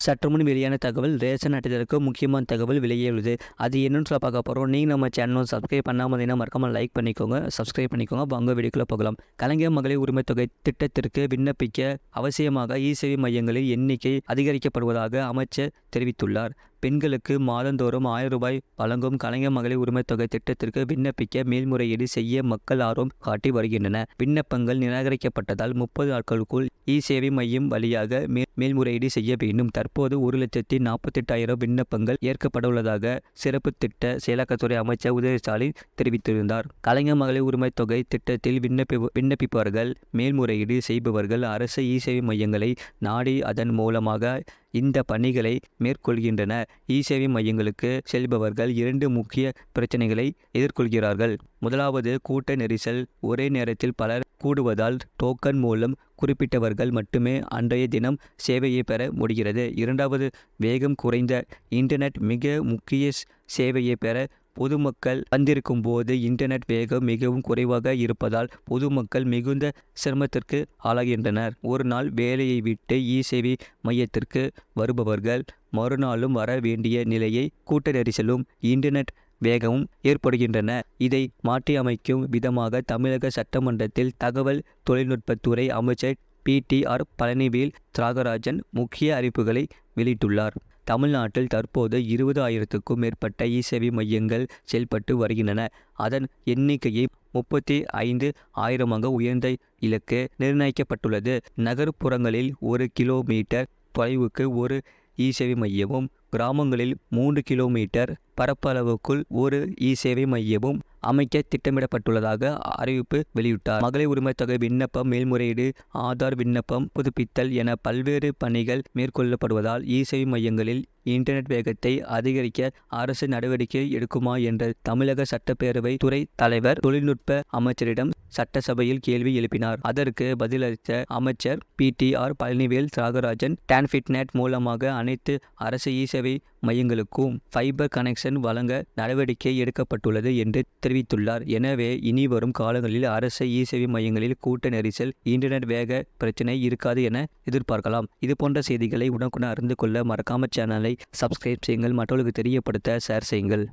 சற்றுமுன் வெளியான தகவல் ரேஷன் அட்டைதாரருக்கு முக்கியமான தகவல் வெளியேறுது. அது என்னன்னு சொல்ல பார்க்க போகிறோம். நீங்கள் நம்ம சேனலும் சப்ஸ்கிரைப் பண்ணாமல் இருந்தீங்கன்னா மறக்காமல் லைக் பண்ணிக்கோங்க, சப்ஸ்கிரைப் பண்ணிக்கோங்க. வாங்க வீடியோக்குள்ள போகலாம். கலைஞர் மகளிர் உரிமை தொகை திட்டத்திற்கு விண்ணப்பிக்க அவசியமாக இ-சேவை மையங்களில் எண்ணிக்கை அதிகரிக்கப்படுவதாக அமைச்சர் தெரிவித்துள்ளார். பெண்களுக்கு மாதந்தோறும் 1000 ரூபாய் வழங்கும் கலைஞர் மகளிர் உரிமை தொகை திட்டத்திற்கு விண்ணப்பிக்க மேல்முறையீடு செய்ய மக்கள் ஆர்வம் காட்டி வருகின்றனர். விண்ணப்பங்கள் நிராகரிக்கப்பட்டதால் 30 நாட்களுக்குள் இ-சேவை மையம் வழியாக மேல்முறையீடு செய்ய வேண்டும். தற்போது 1,48,000 விண்ணப்பங்கள் ஏற்கப்பட்டுள்ளதாக சிறப்பு திட்ட செயலாக்கத்துறை அமைச்சர் உதயநிதி ஸ்டாலின் தெரிவித்திருந்தார். கலைஞர் மகளிர் உரிமை தொகை திட்டத்தில் விண்ணப்பிப்பவர்கள் மேல்முறையீடு செய்பவர்கள் அரசு இ-சேவை மையங்களை நாடி அதன் மூலமாக இந்த பணிகளை மேற்கொள்கின்றனர். இ-சேவை மையங்களுக்கு செல்பவர்கள் 2 முக்கிய பிரச்சனைகளை எதிர்கொள்கிறார்கள். முதலாவது, கூட்ட நெரிசல். ஒரே நேரத்தில் பலர் கூடுவதால் டோக்கன் மூலம் குறிப்பிட்டவர்கள் மட்டுமே அன்றைய தினம் சேவையை பெற முடிகிறது. இரண்டாவது, வேகம் குறைந்த இன்டர்நெட். மிக முக்கிய சேவையை பெற பொதுமக்கள் வந்திருக்கும் போது இன்டர்நெட் வேகம் மிகவும் குறைவாக இருப்பதால் பொதுமக்கள் மிகுந்த சிரமத்திற்கு ஆளாகின்றனர். ஒரு நாள் வேலையை விட்டு இ-சேவை மையத்திற்கு வருபவர்கள் மறுநாளும் வர வேண்டிய நிலையை கூட்ட நெரிசலும் இன்டர்நெட் வேகமும் ஏற்படுகின்றன. இதை மாற்றியமைக்கும் விதமாக தமிழக சட்டமன்றத்தில் தகவல் தொழில்நுட்பத்துறை அமைச்சர் PTR பழனிவேல் தியாகராஜன் முக்கிய அறிவிப்புகளை வெளியிட்டுள்ளார். தமிழ்நாட்டில் தற்போது 20,000க்கும் மேற்பட்ட இ-சேவை மையங்கள் செயல்பட்டு வருகின்றன. அதன் எண்ணிக்கையை 35,000ஆக உயர்ந்த இலக்கு நிர்ணயிக்கப்பட்டுள்ளது. நகர்ப்புறங்களில் 1 கிலோமீட்டர் தொலைவுக்கு ஒரு இ-சேவை மையமும், கிராமங்களில் 3 கிலோமீட்டர் பரப்பளவுக்குள் ஒரு இ-சேவை மையமும் அமைக்க திட்டமிடப்பட்டுள்ளதாக அறிவிப்பு வெளியிட்டார். மகளிர் உரிமை தொகை விண்ணப்பம் மேல்முறையீடு, ஆதார் விண்ணப்பம் புதுப்பித்தல் என பல்வேறு பணிகள் மேற்கொள்ளப்படுவதால் இ-சேவை மையங்களில் இன்டர்நெட் வேகத்தை அதிகரிக்க அரசு நடவடிக்கை எடுக்குமா என்ற தமிழக சட்டப்பேரவை துறை தலைவர் தொழில்நுட்ப அமைச்சரிடம் சட்டசபையில் கேள்வி எழுப்பினார். அதற்கு பதிலளித்த அமைச்சர் PTR பழனிவேல் தியாகராஜன் டான்ஃபிட்நெட் மூலமாக அனைத்து அரசு இ-சேவை மையங்களுக்கும் ஃபைபர் கனெக்ஷன் வழங்க நடவடிக்கை எடுக்கப்பட்டுள்ளது என்று தெரிவித்துள்ளார். எனவே இனி வரும் காலங்களில் அரசு இ-சேவை மையங்களில் கூட்ட நெரிசல், இன்டர்நெட் வேக பிரச்சினை இருக்காது என எதிர்பார்க்கலாம். இதுபோன்ற செய்திகளை உடனுக்குடன் அறிந்து கொள்ள மறக்காம சேனலை சப்ஸ்கிரைப் செய்யுங்கள், மற்றவர்களுக்கு தெரியப்படுத்த ஷேர் செய்யுங்கள்.